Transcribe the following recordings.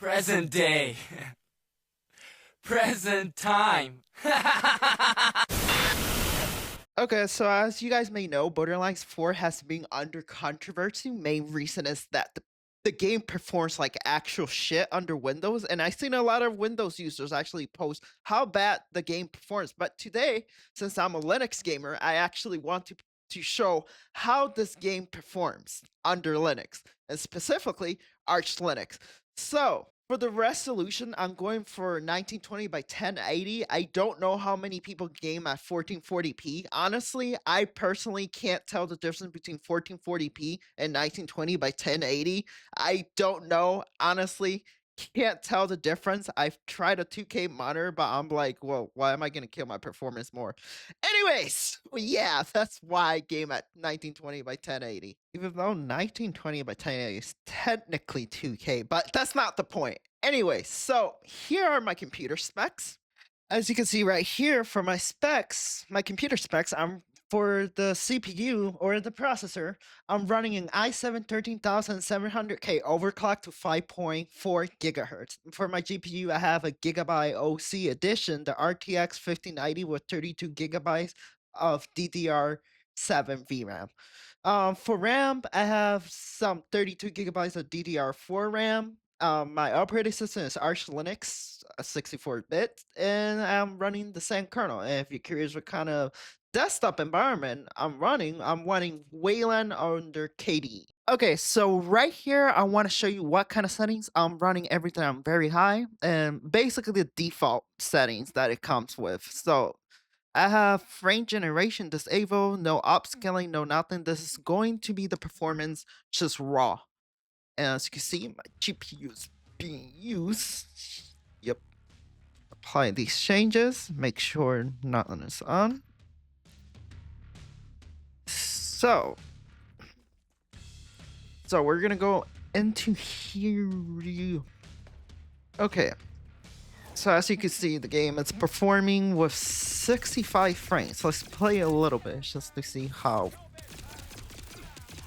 Present day. Present time. Okay, so as you guys may know, Borderlands 4 has been under controversy. Main reason is that the game performs like actual shit under Windows, and I've seen a lot of Windows users actually post how bad the game performs. But today, since I'm a Linux gamer, I actually want to show how this game performs under Linux, and specifically Arch Linux. So, for the resolution, I'm going for 1920 by 1080. I don't know how many people game at 1440p. Honestly, I personally can't tell the difference between 1440p and 1920 by 1080. I don't know, honestly. Can't tell the difference. I've tried a 2K monitor, but I'm like, well, why am I going to kill my performance more? Anyways, yeah, that's why I game at 1920 by 1080. Even though 1920 by 1080 is technically 2K, but that's not the point. Anyway, so here are my computer specs. As you can see right here for my specs, my computer specs, for the CPU or the processor, I'm running an i7 13700K overclocked to 5.4 gigahertz. For my GPU, I have a Gigabyte OC edition, the RTX 5090 with 32 gigabytes of DDR7 VRAM. For RAM, I have some 32 gigabytes of DDR4 RAM. My operating system is Arch Linux, 64-bit, and I'm running the same kernel. And if you're curious what kind of desktop environment I'm running Wayland under KDE. Okay, so right here, I want to show you what kind of settings I'm running everything on very high, and basically the default settings that it comes with. So I have frame generation disabled, no upscaling, no nothing. This is going to be the performance just raw. And as you can see, my GPU is being used. Yep. Apply these changes, make sure nothing is on. So we're gonna go into here. Okay. So as you can see, the game is performing with 65 frames. Let's play a little bit just to see how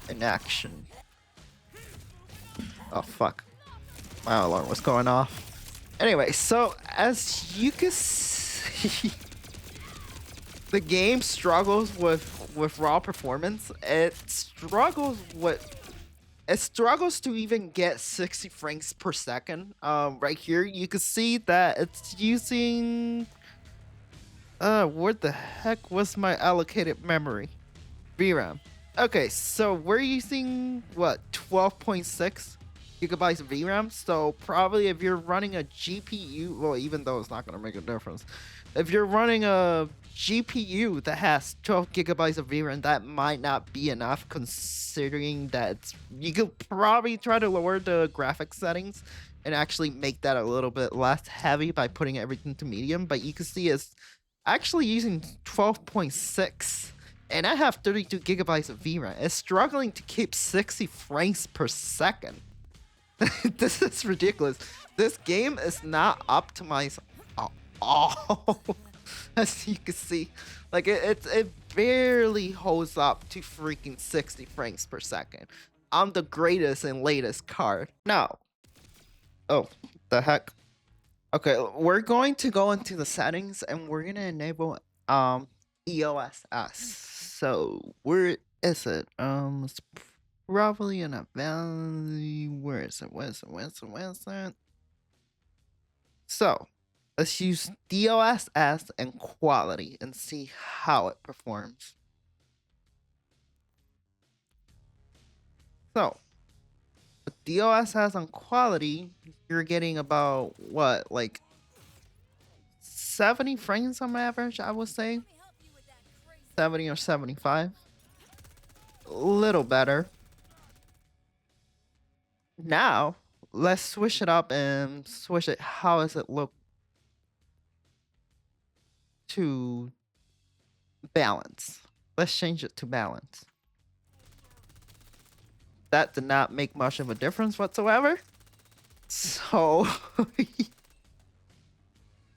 in action. Oh fuck. My alarm was going off. Anyway, so as you can see, the game struggles with raw performance. It struggles to even get 60 frames per second. Right here you can see that it's using where the heck was my allocated memory? VRAM. Okay, so we're using what, 12.6 gigabytes of VRAM. So probably if you're running a GPU, well, even though it's not gonna make a difference, if you're running a GPU that has 12 gigabytes of VRAM, that might not be enough, considering that you could probably try to lower the graphics settings and actually make that a little bit less heavy by putting everything to medium. But you can see it's actually using 12.6, and I have 32 gigabytes of VRAM. It's struggling to keep 60 frames per second. This is ridiculous. This game is not optimized at all. As you can see, like it barely holds up to freaking 60 frames per second. I'm the greatest and latest card. Now, oh, the heck. Okay, we're going to go into the settings and we're gonna enable DLSS. So where is it? It's probably in a value. Where is it? So let's use DLSS and quality and see how it performs. So with DLSS on quality, you're getting about what, like 70 frames on average, I would say. 70 or 75. A little better. Now, let's switch it up and switch it. How does it look to balance? Let's change it to balance. That did not make much of a difference whatsoever. So,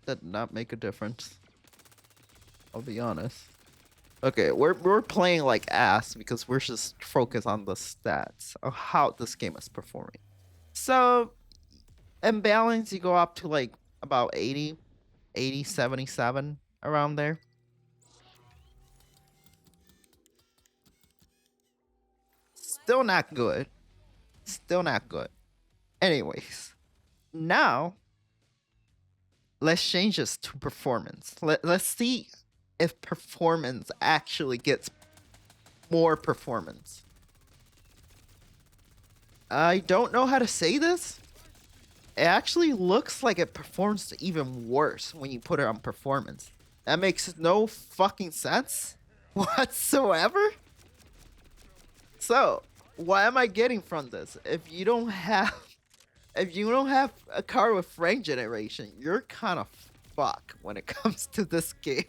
that did not make a difference. I'll be honest. Okay, we're playing like ass because we're just focused on the stats of how this game is performing. So And balance, you go up to like about 80, 77 around there. Still not good. Still not good. Anyways, now let's change this to performance. Let's see if performance actually gets more performance. I don't know how to say this. It actually looks like it performs even worse when you put it on performance. That makes no fucking sense whatsoever. So, what am I getting from this? If you don't have a car with frame generation, you're kind of fucked when it comes to this game.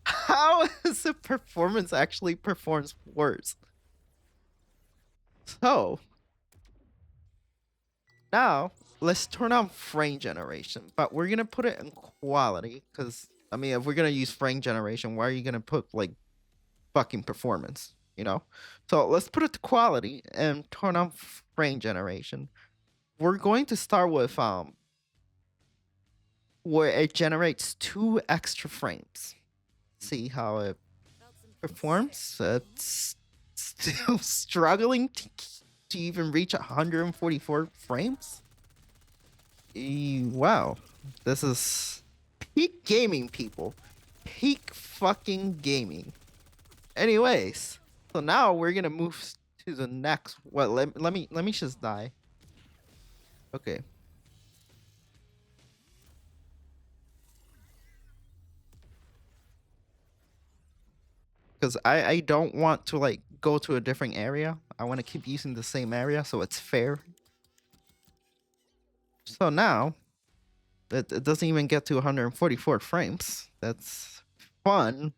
How is the performance actually performs worse? So, now let's turn on frame generation, but we're gonna put it in quality because I mean, if we're gonna use frame generation, why are you gonna put like fucking performance? You know? So let's put it to quality and turn on frame generation. We're going to start with where it generates 2 extra frames. See how it performs. It's still struggling to even reach 144 frames. Wow, this is peak gaming, people. Peak fucking gaming. Anyways, so now we're gonna move to the next. What? Let me just die. Okay. Because I don't want to like go to a different area. I want to keep using the same area so it's fair. So now it doesn't even get to 144 frames. That's fun.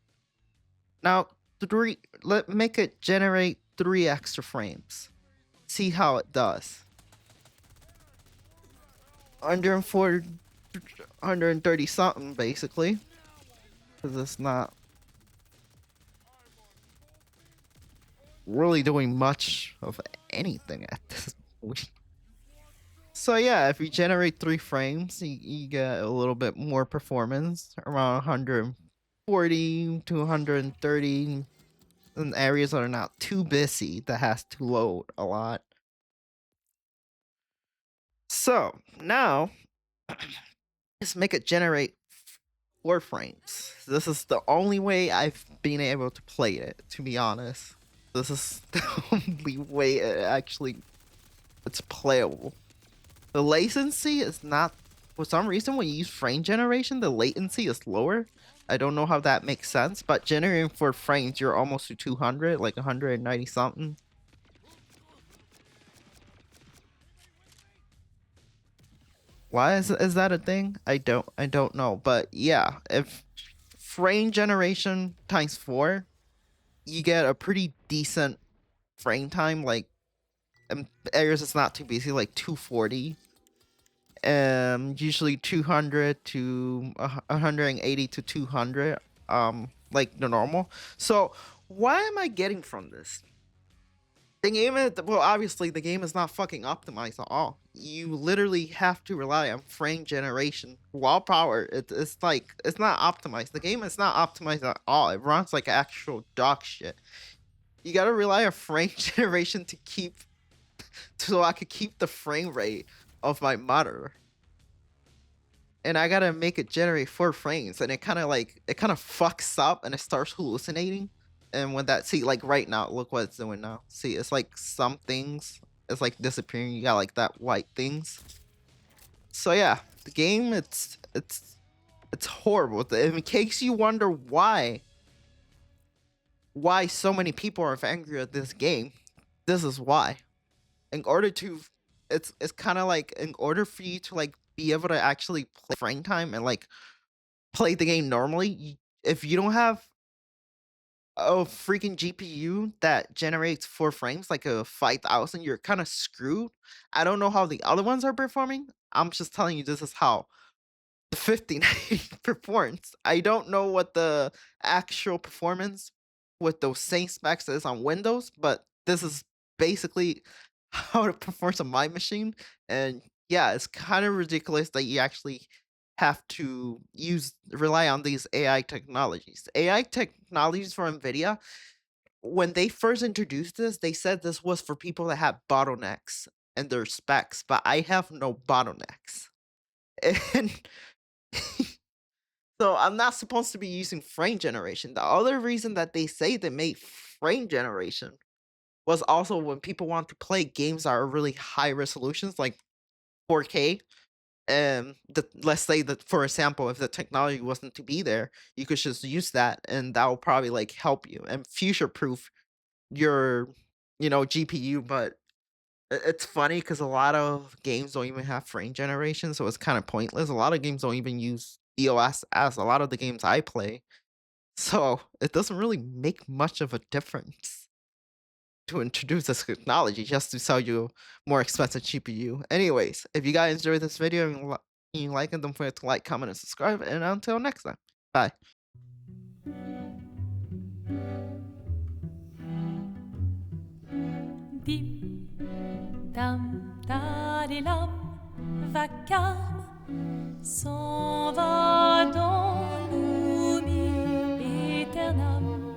Now make it generate 3 extra frames. See how it does. 140, 130 something basically. Because it's not really doing much of anything at this point. So yeah, if you generate 3 frames, you get a little bit more performance, around 140 to 130 in areas that are not too busy, that has to load a lot. So now, just make it generate 4 frames. This is the only way I've been able to play it, to be honest. This is the only way it's playable. The latency is not, for some reason, when you use frame generation, the latency is lower. I don't know how that makes sense, but generating 4 frames, you're almost to 200, like 190 something. Why is that a thing? I don't know, but yeah, if frame generation times 4, you get a pretty decent frame time, like in areas it's not too busy, like 240. Usually 200 to 180 to 200, like the normal. So what am I getting from this? The game is, well, obviously the game is not fucking optimized at all. You literally have to rely on frame generation. While power, it's like, it's not optimized. The game is not optimized at all. It runs like actual dog shit. You gotta rely on frame generation so I could keep the frame rate of my monitor. And I gotta make it generate 4 frames, and it kind of fucks up and it starts hallucinating. And when that, see, like right now, look what it's doing now. See, it's like some things, it's like disappearing. You got like that white things. So yeah, the game, it's horrible. In case you wonder why so many people are angry at this game, this is why. In order to, it's kind of like, in order for you to like be able to actually play frame time and like play the game normally, if you don't have a freaking GPU that generates 4 frames, like a 5000, you're kind of screwed. I don't know how the other ones are performing. I'm just telling you, this is how the 1580 performs. I don't know what the actual performance with those same specs is on Windows, but this is basically how it performs on my machine. And yeah, it's kind of ridiculous that you actually have to rely on these AI technologies. AI technologies for NVIDIA, when they first introduced this, they said this was for people that have bottlenecks in their specs, but I have no bottlenecks. And so I'm not supposed to be using frame generation. The other reason that they say they made frame generation was also when people want to play games that are really high resolutions, like 4K. Let's say that, for example, if the technology wasn't to be there, you could just use that, and that will probably like help you and future proof your, GPU. But it's funny because a lot of games don't even have frame generation, so it's kind of pointless. A lot of games don't even use DLSS. A lot of the games I play, so it doesn't really make much of a difference to introduce this technology just to sell you more expensive GPU. Anyways, if you guys enjoyed this video and you like it, don't forget to like, comment, and subscribe. And until next time, bye. Dim, dam, dadilam, vacarme s'en va dans l'oubli éternel.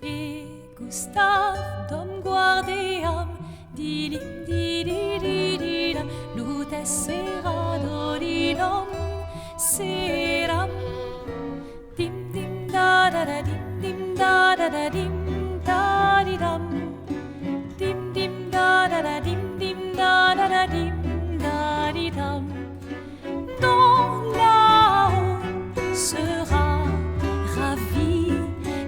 Et Gustave, dom guardiam, dilim, dididididam, lutes sera dodidom, seram. Dim, dim, da da da, dim, dim, da da da, dim, da di dam. Dim dim da da da dim dim da da da dim da di dam. Dans là-haut sera ravi,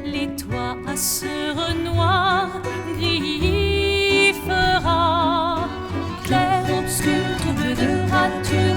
les toits à ce noir gris fera. Clair, obscur, trouble de rature.